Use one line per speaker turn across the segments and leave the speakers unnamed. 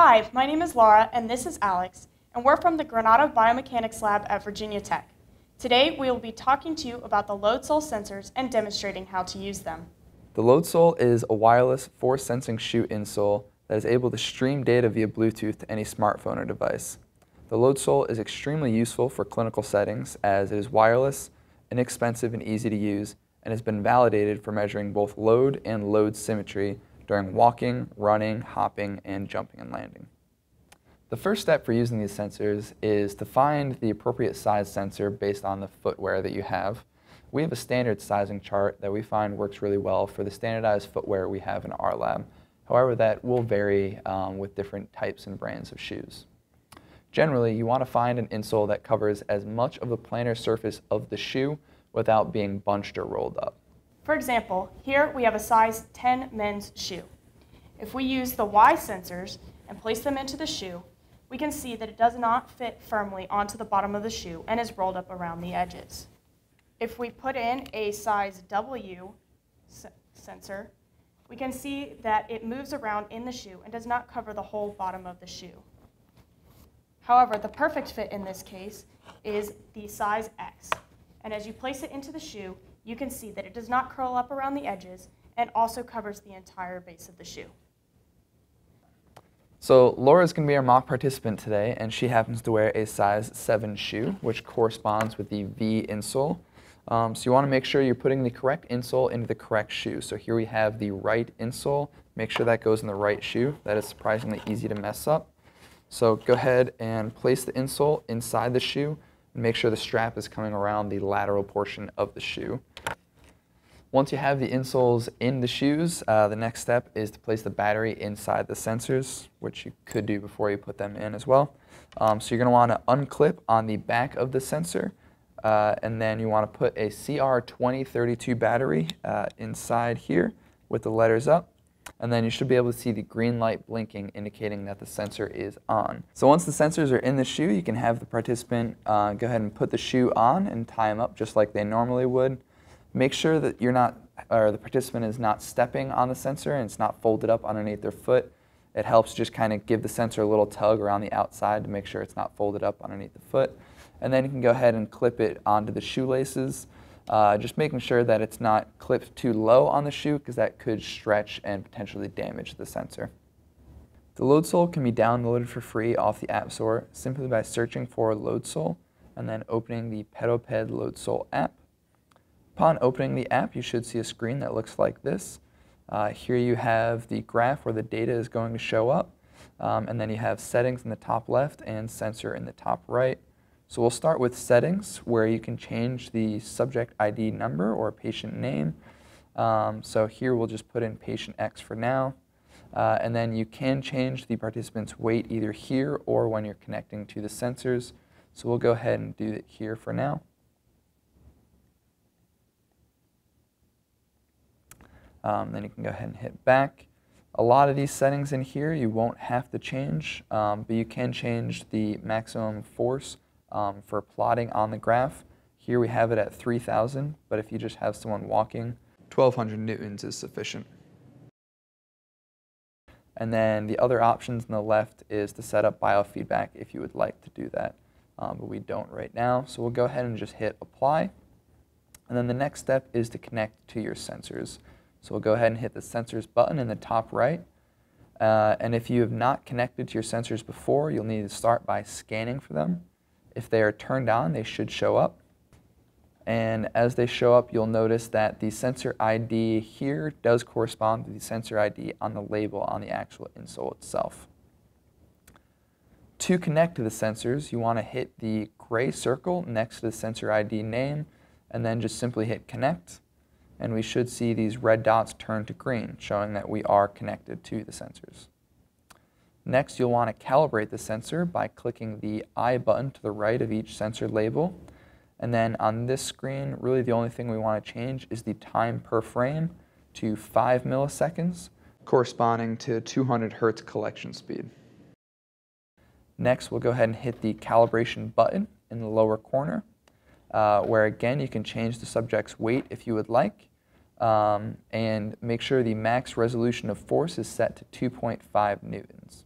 Hi, my name is Laura and this is Alex, and we're from the Granada Biomechanics Lab at Virginia Tech. Today we will be talking to you about the loadsol sensors and demonstrating how to use them.
The loadsol is a wireless force-sensing shoe insole that is able to stream data via Bluetooth to any smartphone or device. The loadsol is extremely useful for clinical settings as it is wireless, inexpensive, and easy to use, and has been validated for measuring both load and load symmetry during walking, running, hopping, and jumping and landing. The first step for using these sensors is to find the appropriate size sensor based on the footwear that you have. We have a standard sizing chart that we find works really well for the standardized footwear we have in our lab. However, that will vary with different types and brands of shoes. Generally, you want to find an insole that covers as much of the plantar surface of the shoe without being bunched or rolled up.
For example, here we have a size 10 men's shoe. If we use the Y sensors and place them into the shoe, we can see that it does not fit firmly onto the bottom of the shoe and is rolled up around the edges. If we put in a size W sensor, we can see that it moves around in the shoe and does not cover the whole bottom of the shoe. However, the perfect fit in this case is the size X. And as you place it into the shoe, you can see that it does not curl up around the edges and also covers the entire base of the shoe.
So Laura is going to be our mock participant today, and she happens to wear a size 7 shoe, which corresponds with the V insole. So you want to make sure you're putting the correct insole into the correct shoe. So here we have the right insole. Make sure that goes in the right shoe. That is surprisingly easy to mess up. So go ahead and place the insole inside the shoe and make sure the strap is coming around the lateral portion of the shoe. Once you have the insoles in the shoes, the next step is to place the battery inside the sensors, which you could do before you put them in as well. So you're going to want to unclip on the back of the sensor, and then you want to put a CR2032 battery inside here with the letters up. And then you should be able to see the green light blinking, indicating that the sensor is on. So once the sensors are in the shoe, you can have the participant go ahead and put the shoe on and tie them up just like they normally would. Make sure that the participant is not stepping on the sensor and it's not folded up underneath their foot. It helps just kind of give the sensor a little tug around the outside to make sure it's not folded up underneath the foot. And then you can go ahead and clip it onto the shoelaces, just making sure that it's not clipped too low on the shoe because that could stretch and potentially damage the sensor. The loadsol can be downloaded for free off the App Store simply by searching for loadsol and then opening the Pedoped loadsol app. Upon opening the app, you should see a screen that looks like this. Here you have the graph where the data is going to show up, and then you have settings in the top left and sensor in the top right. So we'll start with settings, where you can change the subject ID number or patient name. So here we'll just put in patient X for now, and then you can change the participant's weight either here or when you're connecting to the sensors. So we'll go ahead and do it here for now. Then you can go ahead and hit back. A lot of these settings in here you won't have to change, but you can change the maximum force for plotting on the graph. Here we have it at 3,000, but if you just have someone walking, 1,200 newtons is sufficient. And then the other options on the left is to set up biofeedback if you would like to do that, but we don't right now. So we'll go ahead and just hit apply. And then the next step is to connect to your sensors. So we'll go ahead and hit the sensors button in the top right. And if you have not connected to your sensors before, you'll need to start by scanning for them. If they are turned on, they should show up. And as they show up, you'll notice that the sensor ID here does correspond to the sensor ID on the label on the actual insole itself. To connect to the sensors, you want to hit the gray circle next to the sensor ID name, and then just simply hit connect. And we should see these red dots turn to green, showing that we are connected to the sensors. Next, you'll want to calibrate the sensor by clicking the I button to the right of each sensor label. And then on this screen, really the only thing we want to change is the time per frame to 5 milliseconds, corresponding to 200 Hertz collection speed. Next, we'll go ahead and hit the calibration button in the lower corner, where again you can change the subject's weight if you would like. And make sure the max resolution of force is set to 2.5 newtons.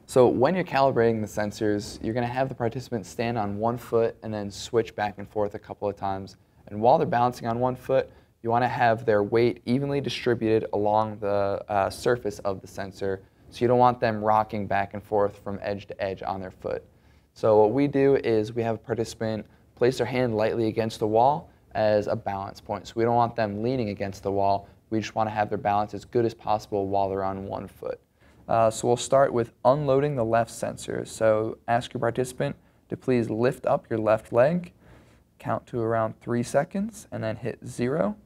So when you're calibrating the sensors, you're going to have the participant stand on one foot and then switch back and forth a couple of times. And while they're balancing on one foot, you want to have their weight evenly distributed along the surface of the sensor. So you don't want them rocking back and forth from edge to edge on their foot. So what we do is we have a participant place their hand lightly against the wall as a balance point. So we don't want them leaning against the wall. We just want to have their balance as good as possible while they're on one foot. So we'll start with unloading the left sensor. So ask your participant to please lift up your left leg, count to around 3 seconds, and then hit 0,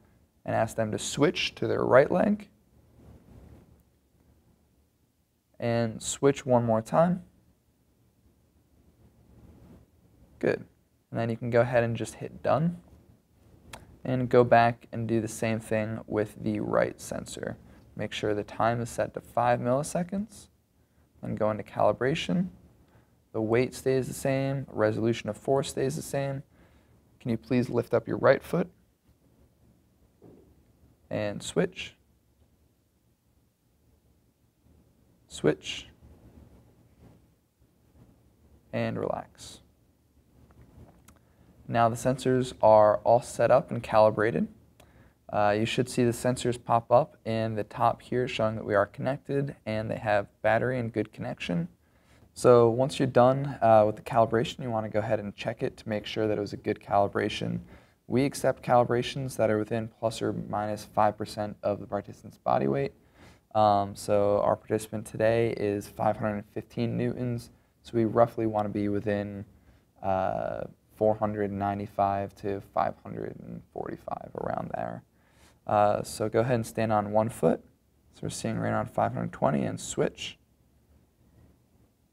and ask them to switch to their right leg, and switch one more time. Good. And then you can go ahead and just hit done, and go back and do the same thing with the right sensor. Make sure the time is set to 5 milliseconds, then go into calibration. The weight stays the same, resolution of force stays the same. Can you please lift up your right foot and switch, switch, and relax. Now the sensors are all set up and calibrated. You should see the sensors pop up in the top here showing that we are connected and they have battery and good connection. So once you're done with the calibration, you want to go ahead and check it to make sure that it was a good calibration. We accept calibrations that are within plus or minus 5% of the participant's body weight. So our participant today is 515 newtons, so we roughly want to be within 495 to 545, around there. So go ahead and stand on one foot. So we're seeing right around 520 and switch.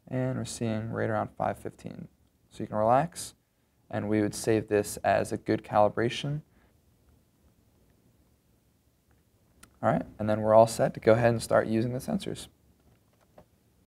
And we're seeing right around 515. So you can relax, and we would save this as a good calibration. All right, and then we're all set to go ahead and start using the sensors.